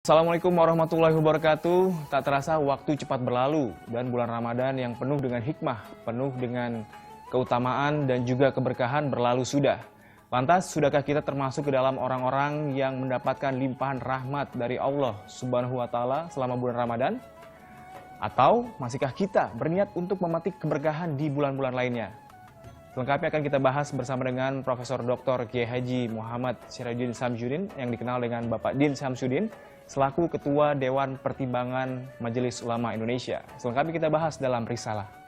Assalamualaikum warahmatullahi wabarakatuh. Tak terasa waktu cepat berlalu dan bulan Ramadan yang penuh dengan hikmah, penuh dengan keutamaan dan juga keberkahan berlalu sudah. Lantas, sudahkah kita termasuk ke dalam orang-orang yang mendapatkan limpahan rahmat dari Allah Subhanahu wa Ta'ala selama bulan Ramadan? Atau masihkah kita berniat untuk memetik keberkahan di bulan-bulan lainnya? Selengkapnya akan kita bahas bersama dengan Profesor Dr. Kiai Haji Muhammad Syirajudin Samsudin yang dikenal dengan Bapak Din Samsudin selaku Ketua Dewan Pertimbangan Majelis Ulama Indonesia. Selengkapnya kita bahas dalam Risalah.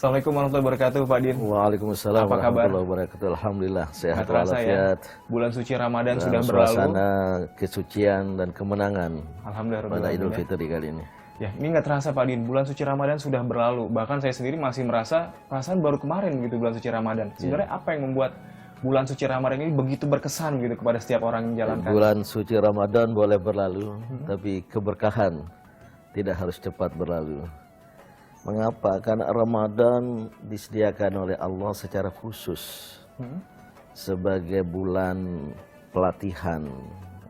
Assalamualaikum warahmatullahi wabarakatuh, Pak Din. Waalaikumsalam warahmatullahi wabarakatuh. Alhamdulillah sehat walafiat. Bulan suci Ramadan dan sudah berlalu. Suasana kesucian dan kemenangan. Alhamdulillah pada Idul Fitri kali ini. Ya, ini nggak terasa Pak Din, bulan suci Ramadan sudah berlalu. Bahkan saya sendiri masih merasa perasaan baru kemarin gitu bulan suci Ramadan. Sebenarnya apa yang membuat bulan suci Ramadan ini begitu berkesan gitu kepada setiap orang yang menjalankan? Bulan suci Ramadan boleh berlalu, tapi keberkahan tidak harus cepat berlalu. Mengapa? Karena Ramadan disediakan oleh Allah secara khusus sebagai bulan pelatihan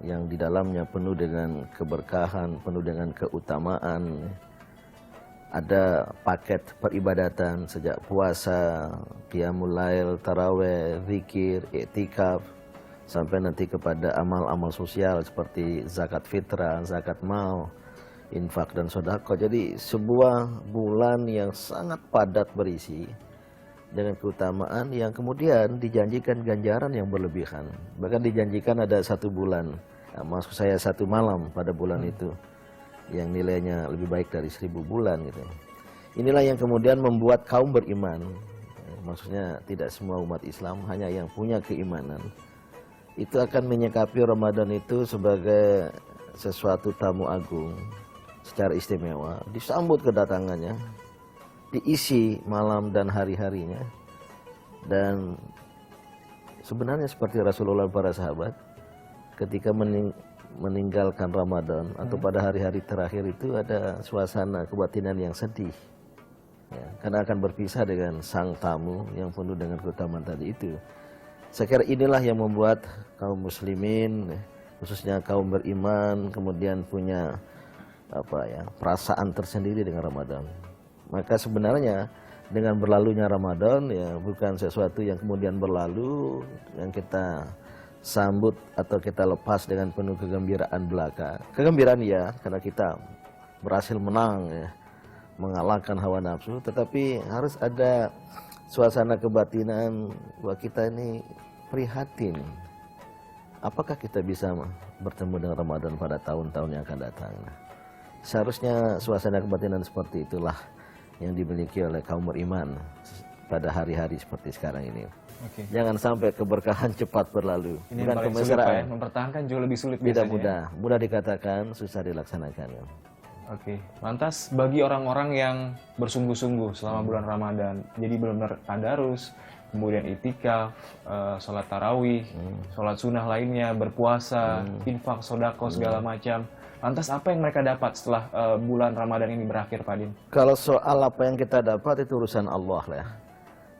yang di dalamnya penuh dengan keberkahan, penuh dengan keutamaan. Ada paket peribadatan sejak puasa, qiyamul lail, taraweh, zikir, iktikaf, sampai nanti kepada amal-amal sosial seperti zakat fitrah, zakat mal, infak dan sodako. Jadi sebuah bulan yang sangat padat berisi dengan keutamaan yang kemudian dijanjikan ganjaran yang berlebihan. Bahkan dijanjikan ada 1 bulan, maksud saya 1 malam pada bulan itu yang nilainya lebih baik dari 1000 bulan gitu. Inilah yang kemudian membuat kaum beriman, maksudnya tidak semua umat Islam, hanya yang punya keimanan, itu akan menyikapi Ramadan itu sebagai sesuatu tamu agung secara istimewa, disambut kedatangannya, diisi malam dan hari-harinya. Dan sebenarnya seperti Rasulullah dan para sahabat ketika meninggalkan Ramadan atau pada hari-hari terakhir itu ada suasana kebatinan yang sedih ya, karena akan berpisah dengan sang tamu yang penuh dengan keutamaan tadi itu. Saya kira inilah yang membuat kaum muslimin, khususnya kaum beriman, kemudian punya perasaan tersendiri dengan Ramadan. Maka sebenarnya dengan berlalunya Ramadan ya bukan sesuatu yang kemudian berlalu yang kita sambut atau kita lepas dengan penuh kegembiraan belaka. Kegembiraan ya karena kita berhasil menang ya, mengalahkan hawa nafsu, tetapi harus ada suasana kebatinan bahwa kita ini prihatin. Apakah kita bisa bertemu dengan Ramadan pada tahun-tahun yang akan datang? Seharusnya suasana kebatinan seperti itulah yang dimiliki oleh kaum beriman pada hari-hari seperti sekarang ini. Jangan sampai keberkahan cepat berlalu. Ini bukan kemesraan. Mempertahankan jauh lebih sulit. Tidak mudah. Mudah dikatakan, susah dilaksanakan. Lantas bagi orang-orang yang bersungguh-sungguh selama bulan Ramadan, jadi benar-benar tadarus, kemudian itikaf, sholat tarawih, sholat sunnah lainnya, berpuasa, infak, sodako, segala macam. Lantas apa yang mereka dapat setelah bulan Ramadan ini berakhir, Pak Din? Kalau soal apa yang kita dapat itu urusan Allah lah.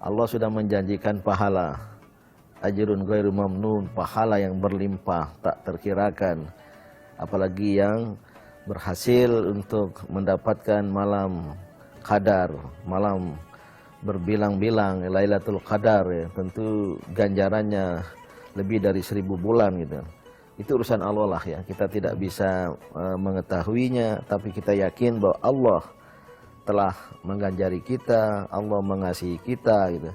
Allah sudah menjanjikan pahala. Ajrun ghairu mamnun, pahala yang berlimpah, tak terkirakan. Apalagi yang berhasil untuk mendapatkan malam qadar, malam berbilang-bilang, Lailatul Qadar ya. Tentu ganjarannya lebih dari 1000 bulan gitu. Itu urusan Allah lah ya, kita tidak bisa mengetahuinya, tapi kita yakin bahwa Allah telah mengganjari kita, Allah mengasihi kita gitu.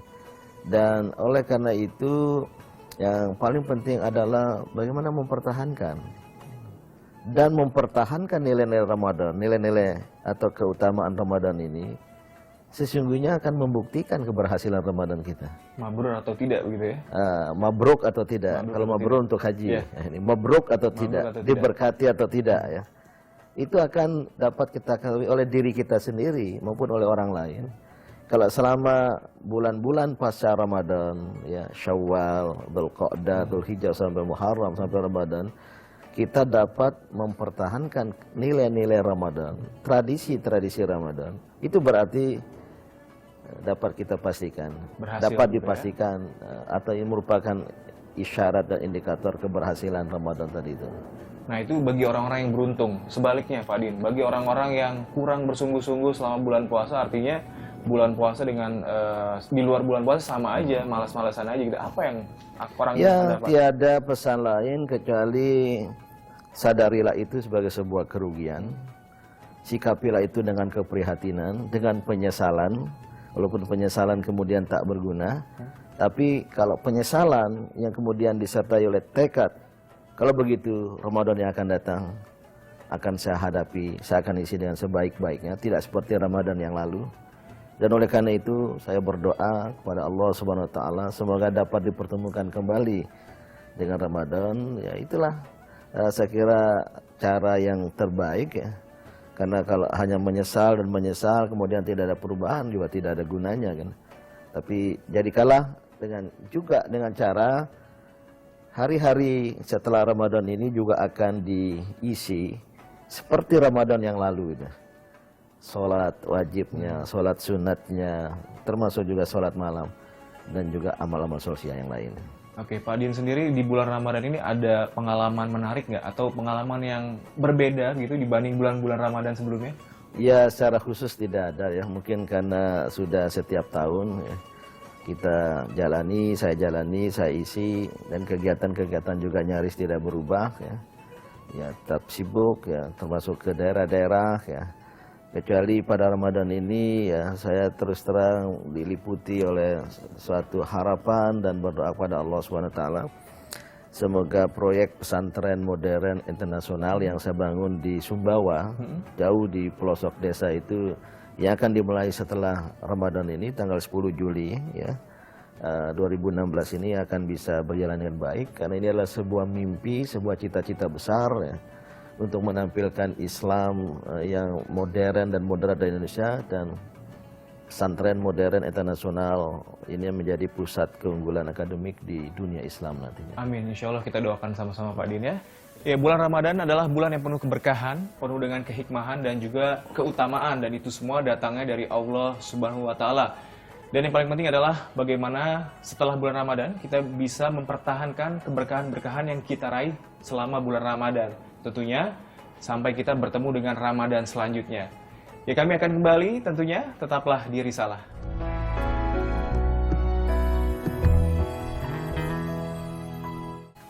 Dan oleh karena itu yang paling penting adalah bagaimana mempertahankan dan mempertahankan nilai-nilai Ramadan, nilai-nilai atau keutamaan Ramadan ini sesungguhnya akan membuktikan keberhasilan Ramadan kita. Mabrur atau tidak begitu ya? Mabruk atau tidak. Kalau mabrur untuk haji, ini mabruk atau tidak, diberkati atau tidak ya. Itu akan dapat kita ketahui oleh diri kita sendiri maupun oleh orang lain. Kalau selama bulan-bulan pasca Ramadan, ya Syawal, Dzulqa'dah, Dzulhijjah sampai Muharram sampai Ramadan, kita dapat mempertahankan nilai-nilai Ramadan, tradisi-tradisi Ramadan, itu berarti dapat kita pastikan, Berhasil dapat gitu ya? dipastikan atau ini merupakan isyarat dan indikator keberhasilan Ramadan tadi itu. Nah itu bagi orang-orang yang beruntung. Sebaliknya Pak Din, bagi orang-orang yang kurang bersungguh-sungguh selama bulan puasa, artinya bulan puasa dengan di luar bulan puasa sama aja, malas-malasan aja gitu. Apa yang orang Ya, dapat? tiada pesan lain kecuali sadarilah itu sebagai sebuah kerugian. Sikapilah itu dengan keprihatinan, dengan penyesalan. Walaupun penyesalan kemudian tak berguna, tapi kalau penyesalan yang kemudian disertai oleh tekad, kalau begitu Ramadan yang akan datang akan saya hadapi, saya akan isi dengan sebaik-baiknya, tidak seperti Ramadan yang lalu. Dan oleh karena itu saya berdoa kepada Allah Subhanahu wa taala semoga dapat dipertemukan kembali dengan Ramadan. Ya itulah saya kira cara yang terbaik ya. Karena kalau hanya menyesal dan menyesal kemudian tidak ada perubahan juga tidak ada gunanya kan. Tapi jadikanlah dengan cara hari-hari setelah Ramadan ini juga akan diisi seperti Ramadan yang lalu itu. Sholat wajibnya, sholat sunatnya, termasuk juga sholat malam dan juga amal-amal sosial yang lain. Oke, Pak Din sendiri di bulan Ramadan ini ada pengalaman menarik nggak? Atau pengalaman yang berbeda gitu dibanding bulan-bulan Ramadan sebelumnya? Ya secara khusus tidak ada ya, mungkin karena sudah setiap tahun ya, kita jalani, saya isi, dan kegiatan-kegiatan juga nyaris tidak berubah ya. Ya tetap sibuk ya, termasuk ke daerah-daerah ya. Kecuali pada Ramadan ini ya saya terus terang diliputi oleh suatu harapan dan berdoa kepada Allah SWT. Semoga proyek pesantren modern internasional yang saya bangun di Sumbawa, jauh di pelosok desa itu, yang akan dimulai setelah Ramadan ini tanggal 10 Juli ya. 2016 ini akan bisa berjalan dengan baik karena ini adalah sebuah mimpi, sebuah cita-cita besar ya. Untuk menampilkan Islam yang modern dan moderat di Indonesia dan pesantren modern internasional ini menjadi pusat keunggulan akademik di dunia Islam nantinya. Amin, insya Allah kita doakan sama-sama Pak Din ya. Ya, bulan Ramadan adalah bulan yang penuh keberkahan, penuh dengan kehikmahan dan juga keutamaan, dan itu semua datangnya dari Allah Subhanahu wa taala. Dan yang paling penting adalah bagaimana setelah bulan Ramadan kita bisa mempertahankan keberkahan-berkahan yang kita raih selama bulan Ramadan. Tentunya sampai kita bertemu dengan Ramadan selanjutnya. Ya, kami akan kembali tentunya, tetaplah di Risalah.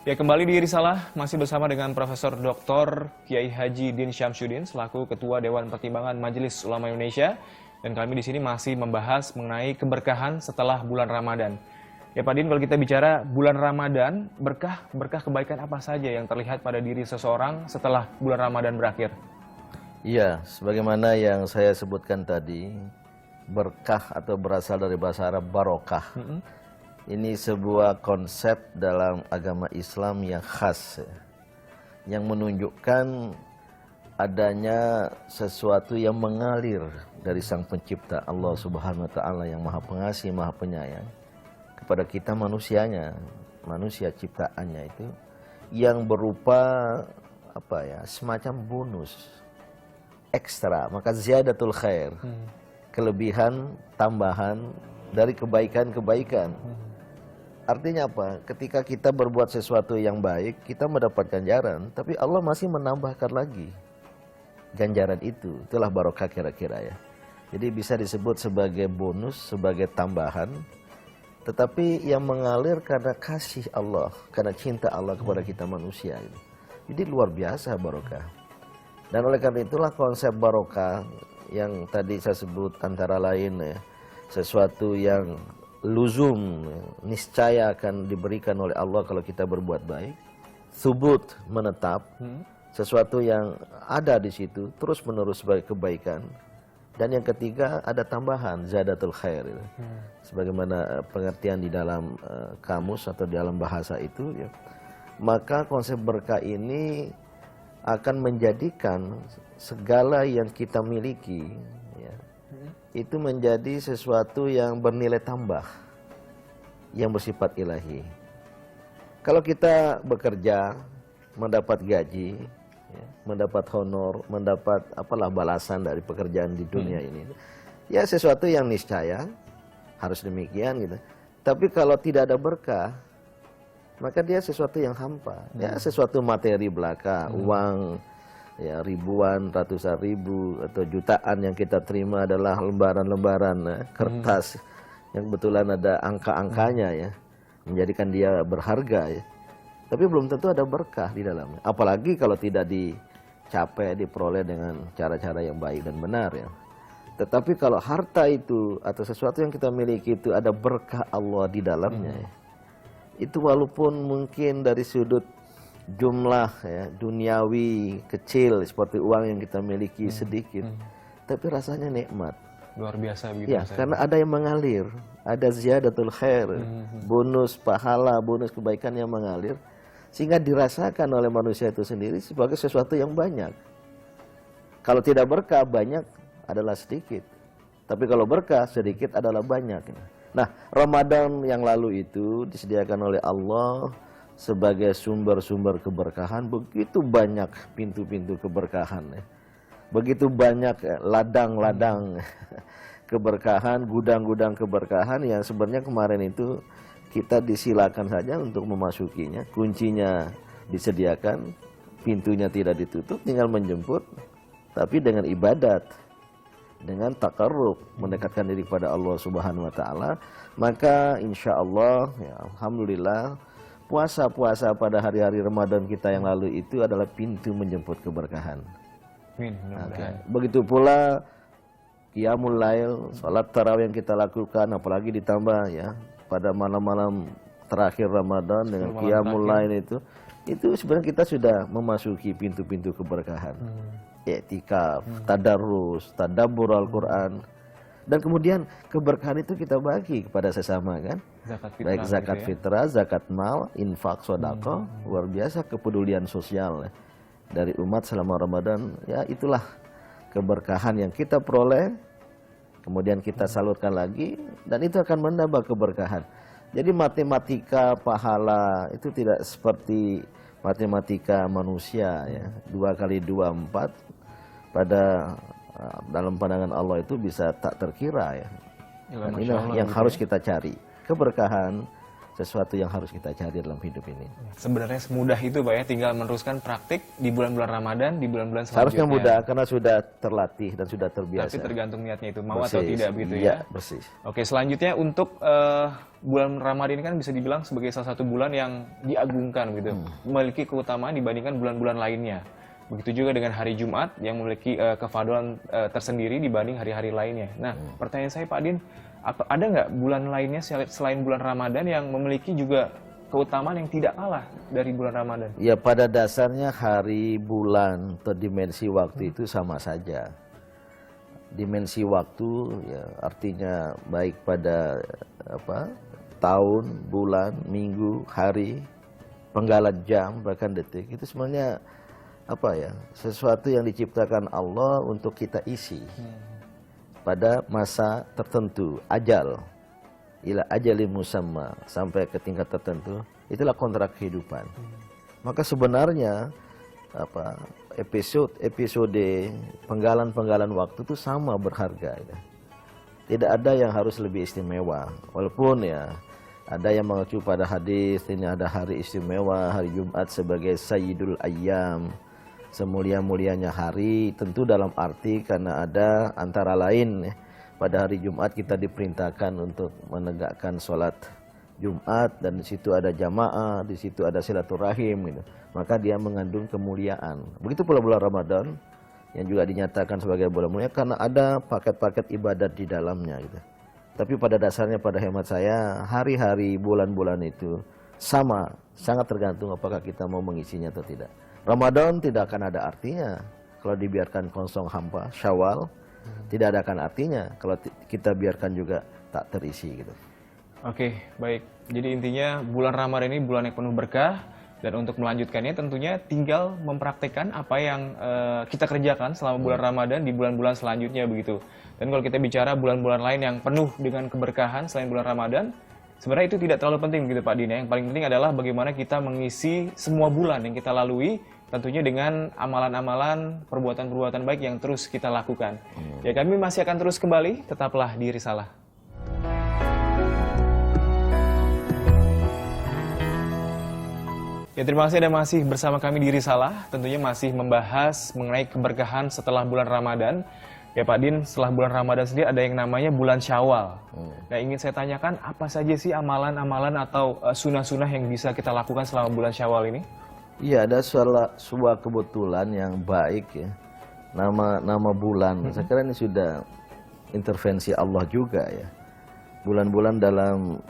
Ya, kembali di Risalah, masih bersama dengan Profesor Dr. Kiai Haji Din Syamsuddin selaku Ketua Dewan Pertimbangan Majelis Ulama Indonesia, dan kami di sini masih membahas mengenai keberkahan setelah bulan Ramadan. Ya Pak Din, kalau kita bicara bulan Ramadan, berkah kebaikan apa saja yang terlihat pada diri seseorang setelah bulan Ramadan berakhir? Iya, sebagaimana yang saya sebutkan tadi, berkah atau berasal dari bahasa Arab barokah. Ini sebuah konsep dalam agama Islam yang khas, yang menunjukkan adanya sesuatu yang mengalir dari Sang Pencipta Allah Subhanahu wa taala yang Maha Pengasih, Maha Penyayang kepada kita manusianya, manusia ciptaannya itu yang berupa apa ya, semacam bonus ekstra, maka ziyadatul khair, kelebihan tambahan dari kebaikan-kebaikan. Artinya apa? Ketika kita berbuat sesuatu yang baik, kita mendapatkan ganjaran, tapi Allah masih menambahkan lagi ganjaran itu. Itulah barokah kira-kira ya. Jadi bisa disebut sebagai bonus, sebagai tambahan, tetapi yang mengalir karena kasih Allah, karena cinta Allah kepada kita manusia. Jadi luar biasa barokah. Dan oleh karena itulah konsep barokah yang tadi saya sebut antara lain ya, sesuatu yang luzum, niscaya akan diberikan oleh Allah kalau kita berbuat baik. Subut, menetap, sesuatu yang ada di situ terus menerus sebagai kebaikan. Dan yang ketiga ada tambahan zadatul khair, sebagaimana pengertian di dalam kamus atau di dalam bahasa itu ya. Maka konsep berkah ini akan menjadikan segala yang kita miliki ya, itu menjadi sesuatu yang bernilai tambah, yang bersifat ilahi. Kalau kita bekerja, mendapat gaji, ya, mendapat honor, mendapat apalah balasan dari pekerjaan di dunia ini. Ya sesuatu yang niscaya harus demikian gitu. Tapi kalau tidak ada berkah, maka dia sesuatu yang hampa. Ya sesuatu materi belaka, uang, ya ribuan, ratusan ribu atau jutaan yang kita terima adalah lembaran-lembaran kertas yang kebetulan ada angka-angkanya ya, menjadikan dia berharga ya. Tapi belum tentu ada berkah di dalamnya. Apalagi kalau tidak dicapai, diperoleh dengan cara-cara yang baik dan benar ya. Tetapi kalau harta itu atau sesuatu yang kita miliki itu ada berkah Allah di dalamnya ya, itu walaupun mungkin dari sudut jumlah ya, duniawi kecil seperti uang yang kita miliki sedikit, tapi rasanya nikmat. Luar biasa begitu. Ya, karena ada yang mengalir, ada ziyadatul khair, bonus pahala, bonus kebaikan yang mengalir, sehingga dirasakan oleh manusia itu sendiri sebagai sesuatu yang banyak. Kalau tidak berkah, banyak adalah sedikit. Tapi kalau berkah, sedikit adalah banyak. Nah, Ramadan yang lalu itu disediakan oleh Allah sebagai sumber-sumber keberkahan, begitu banyak pintu-pintu keberkahan ya. Begitu banyak ladang-ladang keberkahan, gudang-gudang keberkahan yang sebenarnya kemarin itu kita disilakan saja untuk memasukinya. Kuncinya disediakan, pintunya tidak ditutup, tinggal menjemput, tapi dengan ibadat, dengan takarrub, mendekatkan diri kepada Allah Subhanahu wa taala, maka insya Allah ya, alhamdulillah puasa-puasa pada hari-hari Ramadan kita yang lalu itu adalah pintu menjemput keberkahan. Begitu pula qiyamul lail, salat tarawih yang kita lakukan, apalagi ditambah ya pada malam-malam terakhir Ramadan dengan qiyamul lail itu sebenarnya kita sudah memasuki pintu-pintu keberkahan. I'tikaf, tadarrus, tadabbur Al-Qur'an. Dan kemudian keberkahan itu kita bagi kepada sesama kan. Baik zakat fitrah, zakat mal, infak, sedekah, luar biasa kepedulian sosial ya, dari umat selama Ramadan. Ya itulah keberkahan yang kita peroleh, kemudian kita salurkan lagi, dan itu akan menambah keberkahan. Jadi matematika pahala itu tidak seperti matematika manusia ya. 2 kali 2 4. Pada dalam pandangan Allah itu bisa tak terkira ya. Dan ini yang harus kita cari. Keberkahan, sesuatu yang harus kita cari dalam hidup ini. Sebenarnya semudah itu Pak ya, tinggal meneruskan praktik di bulan-bulan Ramadan, di bulan-bulan selanjutnya. Seharusnya mudah karena sudah terlatih dan sudah terbiasa. Tapi tergantung niatnya itu, mau atau tidak begitu ya. Iya, persis. Oke, selanjutnya untuk bulan Ramadan ini kan bisa dibilang sebagai salah satu bulan yang diagungkan gitu, memiliki keutamaan dibandingkan bulan-bulan lainnya. Begitu juga dengan hari Jumat yang memiliki kefadolan tersendiri dibanding hari-hari lainnya. Nah, pertanyaan saya Pak Din, ada nggak bulan lainnya selain bulan Ramadan yang memiliki juga keutamaan yang tidak kalah dari bulan Ramadan? Ya, pada dasarnya hari, bulan, atau dimensi waktu itu sama saja. Dimensi waktu ya artinya baik pada tahun, bulan, minggu, hari, penggalan jam, bahkan detik, itu semuanya sesuatu yang diciptakan Allah untuk kita isi pada masa tertentu, ajal, ila ajali musamma, sampai ke tingkat tertentu, itulah kontrak kehidupan. Maka sebenarnya episode penggalan waktu itu sama berharga ya. Tidak ada yang harus lebih istimewa, walaupun ya ada yang mengacu pada hadis ini ada hari istimewa, hari Jumat sebagai Sayyidul Ayyam, semulia-mulianya hari, tentu dalam arti karena ada antara lain ya, pada hari Jumat kita diperintahkan untuk menegakkan sholat Jumat, dan di situ ada jamaah, di situ ada silaturahim gitu. Maka dia mengandung kemuliaan. Begitu pula bulan Ramadan yang juga dinyatakan sebagai bulan mulia karena ada paket-paket ibadat di dalamnya gitu. Tapi pada dasarnya, pada hemat saya, hari-hari bulan-bulan itu sama, sangat tergantung apakah kita mau mengisinya atau tidak. Ramadan tidak akan ada artinya kalau dibiarkan kosong hampa. Syawal tidak ada akan artinya kalau kita biarkan juga tak terisi gitu. Oke, baik. Jadi intinya bulan Ramadan ini bulan yang penuh berkah, dan untuk melanjutkannya tentunya tinggal mempraktekkan apa yang kita kerjakan selama bulan Ramadan di bulan-bulan selanjutnya begitu. Dan kalau kita bicara bulan-bulan lain yang penuh dengan keberkahan selain bulan Ramadan, Sebenarnya itu tidak terlalu penting gitu Pak Din ya. Yang paling penting adalah bagaimana kita mengisi semua bulan yang kita lalui tentunya dengan amalan-amalan, perbuatan-perbuatan baik yang terus kita lakukan. Ya kami masih akan terus kembali, tetaplah di Risalah. Ya terima kasih Anda masih bersama kami di Risalah, tentunya masih membahas mengenai keberkahan setelah bulan Ramadan. Ya Pak Din, setelah bulan Ramadan sendiri ada yang namanya bulan Syawal. Nah ingin saya tanyakan apa saja sih amalan-amalan atau sunah-sunah yang bisa kita lakukan selama bulan Syawal ini? Iya, ada sebuah kebetulan yang baik ya. Nama bulan, saya kira ini sudah intervensi Allah juga ya. Bulan-bulan dalam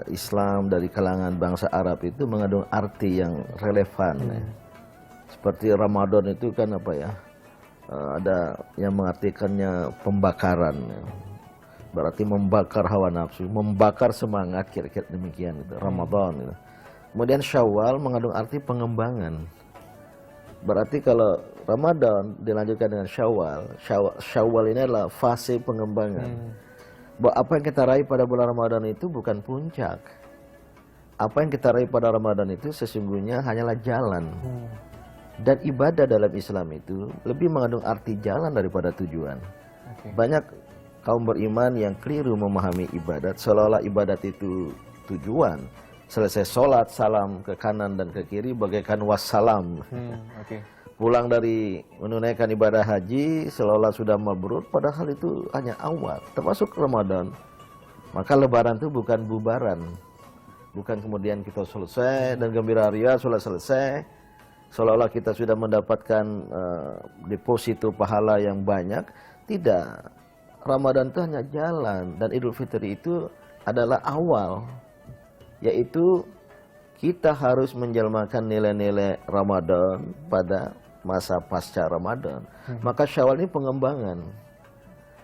Islam dari kalangan bangsa Arab itu mengandung arti yang relevan ya. Seperti Ramadan itu kan apa ya? Ada yang mengartikannya pembakaran ya. Berarti membakar hawa nafsu, membakar semangat, kira-kira demikian itu Ramadan gitu. Kemudian Syawal mengandung arti pengembangan. Berarti kalau Ramadan dilanjutkan dengan Syawal ini adalah fase pengembangan. Bahwa apa yang kita raih pada bulan Ramadan itu bukan puncak. Apa yang kita raih pada Ramadan itu sesungguhnya hanyalah jalan. Dan ibadah dalam Islam itu lebih mengandung arti jalan daripada tujuan. Banyak kaum beriman yang keliru memahami ibadat, seolah-olah ibadat itu tujuan. Selesai sholat, salam ke kanan dan ke kiri bagaikan wassalam. Pulang dari menunaikan ibadah haji, seolah-olah sudah mabrur, padahal itu hanya awal, termasuk Ramadan. Maka lebaran itu bukan bubaran. Bukan kemudian kita selesai dan gembira ria, sudah selesai. Seolah-olah kita sudah mendapatkan deposito pahala yang banyak. Tidak. Ramadan itu hanya jalan dan Idul Fitri itu adalah awal. Yaitu kita harus menjelmakan nilai-nilai Ramadan pada masa pasca Ramadan. Maka Syawal ini pengembangan.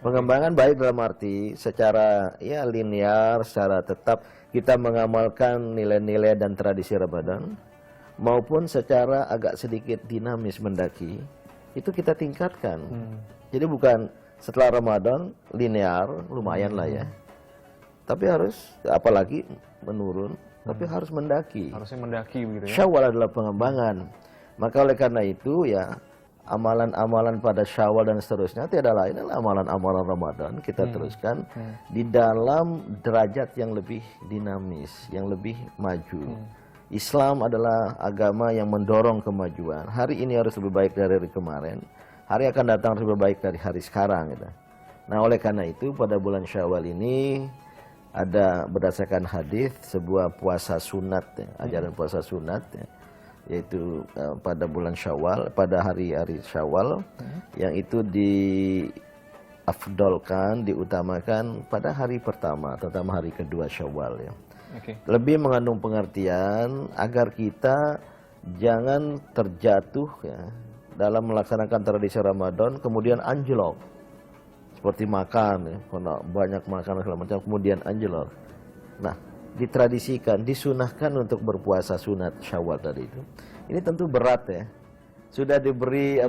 Pengembangan baik dalam arti secara ya linear, secara tetap kita mengamalkan nilai-nilai dan tradisi Ramadan. Maupun secara agak sedikit dinamis mendaki, itu kita tingkatkan. Jadi bukan setelah Ramadan linear, lumayan lah ya. Tapi harus, apalagi menurun, tapi harus mendaki. Harusnya mendaki begitu ya. Syawal adalah pengembangan. Maka oleh karena itu ya, amalan-amalan pada Syawal dan seterusnya tiada lain adalah amalan-amalan Ramadan. Kita teruskan di dalam derajat yang lebih dinamis, yang lebih maju. Islam adalah agama yang mendorong kemajuan. Hari ini harus lebih baik dari hari kemarin. Hari akan datang harus lebih baik dari hari sekarang. Gitu. Nah oleh karena itu pada bulan Syawal ini ada berdasarkan hadis sebuah puasa sunat, ya, ajaran puasa sunat, ya, yaitu pada bulan Syawal, pada hari-hari Syawal, yang itu diafdolkan, diutamakan pada hari pertama, terutama hari kedua Syawal ya. Lebih mengandung pengertian agar kita jangan terjatuh ya, dalam melaksanakan tradisi Ramadan kemudian anjlok seperti makan ya, karena banyak makanan segala macam kemudian anjlok. Nah, ditradisikan, disunahkan untuk berpuasa sunat Syawal tadi itu. Ini tentu berat ya. Sudah diberi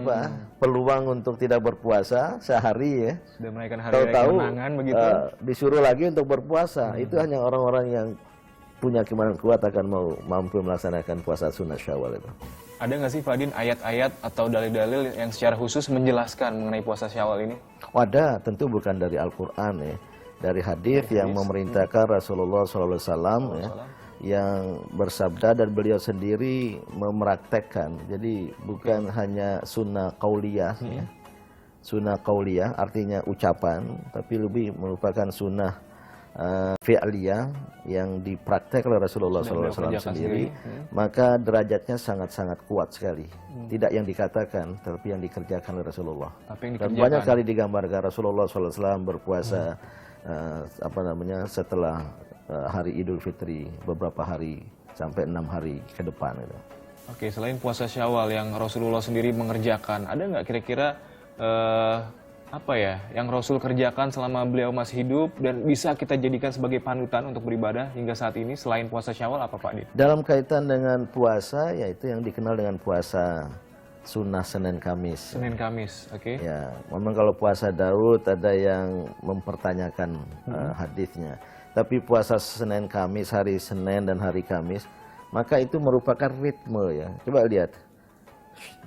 peluang untuk tidak berpuasa sehari ya. Sudah menaikkan hari kemenangan begitu. Disuruh lagi untuk berpuasa. Itu hanya orang-orang yang punya keimanan kuat akan mampu melaksanakan puasa sunat Syawal itu. Ada nggak sih Fadin ayat-ayat atau dalil-dalil yang secara khusus menjelaskan mengenai puasa Syawal ini? Ada, tentu bukan dari Al-Quran ya. Dari hadis yang memerintahkan Rasulullah SAW ya, yang bersabda dan beliau sendiri mempraktekkan. Jadi bukan hanya sunnah qauliyah ya. Sunnah qauliyah artinya ucapan, tapi lebih merupakan sunnah fi'liyah yang dipraktek oleh Rasulullah SAW sendiri. Maka derajatnya sangat-sangat kuat sekali. Tidak yang dikatakan, tapi yang dikerjakan oleh Rasulullah. Dan banyak kali digambarkan Rasulullah SAW berpuasa setelah hari Idul Fitri beberapa hari sampai 6 hari ke depan. Gitu. Oke, selain puasa Syawal yang Rasulullah sendiri mengerjakan, ada nggak kira-kira yang Rasul kerjakan selama beliau masih hidup dan bisa kita jadikan sebagai panutan untuk beribadah hingga saat ini selain puasa Syawal apa Pak Din? Dalam kaitan dengan puasa, yaitu yang dikenal dengan puasa sunnah Senin Kamis. Senin Kamis, oke. Ya, memang kalau puasa Daud ada yang mempertanyakan hadisnya. tapi puasa Senin Kamis, hari Senin dan hari Kamis, maka itu merupakan ritme ya. Coba lihat,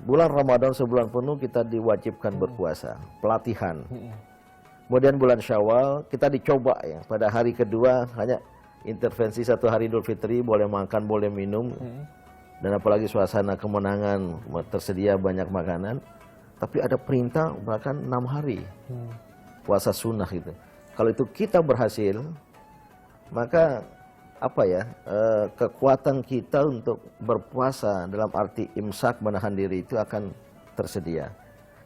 bulan Ramadan sebulan penuh kita diwajibkan berpuasa, pelatihan. Kemudian bulan Syawal kita dicoba ya, pada hari kedua hanya intervensi 1 hari Idul Fitri, boleh makan, boleh minum, dan apalagi suasana kemenangan, tersedia banyak makanan. Tapi ada perintah bahkan 6 hari puasa sunnah itu. Kalau itu kita berhasil, maka apa ya, kekuatan kita untuk berpuasa dalam arti imsak, menahan diri itu akan tersedia.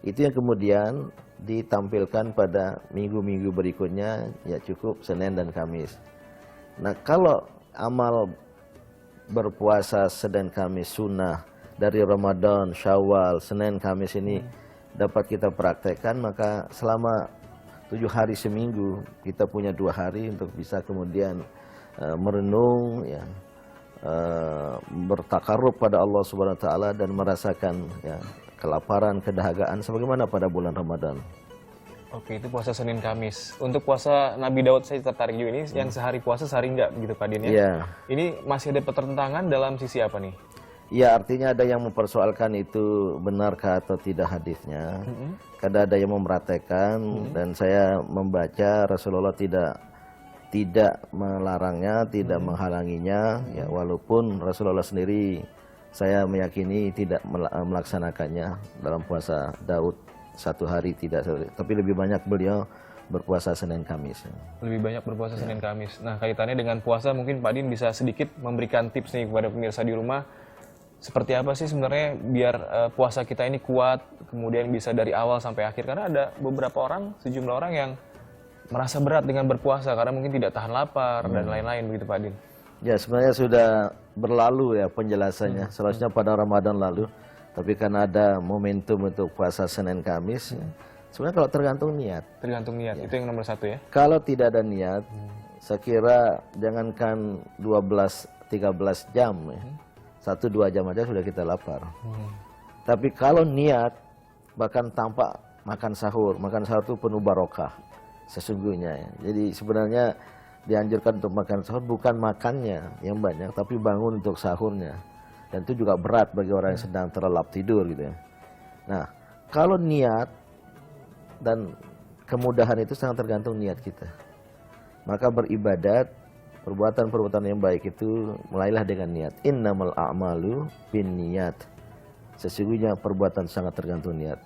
Itu yang kemudian ditampilkan pada minggu-minggu berikutnya, ya cukup Senin dan Kamis. Nah, kalau amal berpuasa Senin Kamis sunnah dari Ramadan, Syawal, Senin Kamis ini dapat kita praktekkan, maka selama 7 hari seminggu kita punya 2 hari untuk bisa kemudian merenung ya, bertakarub pada Allah Subhanahu wa taala dan merasakan ya, kelaparan, kedahagaan sebagaimana pada bulan Ramadan. Oke, itu puasa Senin Kamis. Untuk puasa Nabi Daud saya tertarik juga ini, yang sehari puasa sehari enggak begitu Pak Din ya? Iya. Ini masih ada pertentangan dalam sisi apa nih? Ya, artinya ada yang mempersoalkan itu benarkah atau tidak hadisnya. Kadang ada yang memraktekkan dan saya membaca Rasulullah tidak melarangnya, tidak menghalanginya. Ya, walaupun Rasulullah sendiri saya meyakini tidak melaksanakannya dalam puasa Daud 1 hari tidak, tapi lebih banyak beliau berpuasa Senin Kamis. Lebih banyak berpuasa Senin Kamis. Nah, kaitannya dengan puasa mungkin Pak Din bisa sedikit memberikan tips nih kepada pemirsa di rumah. Seperti apa sih sebenarnya biar puasa kita ini kuat, kemudian bisa dari awal sampai akhir? Karena ada beberapa orang, sejumlah orang yang merasa berat dengan berpuasa karena mungkin tidak tahan lapar dan lain-lain begitu Pak Din. Ya, sebenarnya sudah berlalu ya penjelasannya. Seharusnya pada Ramadan lalu, tapi karena ada momentum untuk puasa Senin Kamis, ya, sebenarnya kalau tergantung niat. Tergantung niat, itu yang nomor 1 ya. Kalau tidak ada niat, saya kira jangankan 12-13 jam ya. 1-2 jam aja sudah kita lapar. Tapi kalau niat, bahkan tanpa makan sahur itu penuh barokah sesungguhnya ya. Jadi sebenarnya dianjurkan untuk makan sahur, bukan makannya yang banyak, tapi bangun untuk sahurnya. Dan itu juga berat bagi orang yang sedang terlelap tidur gitu ya. Nah, kalau niat dan kemudahan itu sangat tergantung niat kita. Maka beribadat, perbuatan-perbuatan yang baik itu mulailah dengan niat. Innamal a'malu binniyat. Sesungguhnya perbuatan sangat tergantung niat.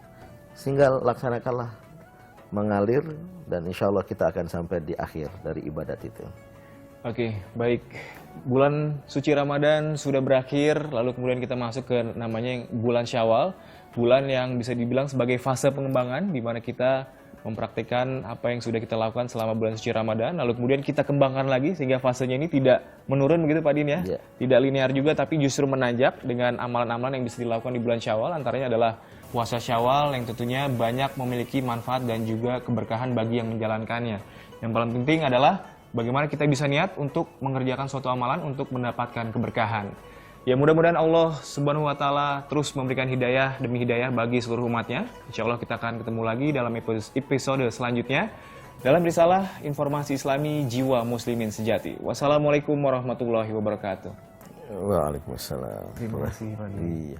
Sehingga laksanakanlah, mengalir, dan insya Allah kita akan sampai di akhir dari ibadat itu. Oke, baik. Bulan suci Ramadan sudah berakhir, lalu kemudian kita masuk ke namanya bulan Syawal. Bulan yang bisa dibilang sebagai fase pengembangan, di mana kita mempraktikkan apa yang sudah kita lakukan selama bulan suci Ramadan, lalu kemudian kita kembangkan lagi sehingga fasenya ini tidak menurun begitu Pak Din ya? Yeah. Tidak linear juga, tapi justru menanjak dengan amalan-amalan yang bisa dilakukan di bulan Syawal, antaranya adalah puasa Syawal yang tentunya banyak memiliki manfaat dan juga keberkahan bagi yang menjalankannya. Yang paling penting adalah bagaimana kita bisa niat untuk mengerjakan suatu amalan untuk mendapatkan keberkahan. Ya, mudah-mudahan Allah Subhanahu wa taala terus memberikan hidayah demi hidayah bagi seluruh umatnya. Insya Allah kita akan ketemu lagi dalam episode selanjutnya dalam risalah Informasi Islami Jiwa Muslimin Sejati. Wassalamualaikum warahmatullahi wabarakatuh. Waalaikumsalam. Terima kasih Pak. Iya.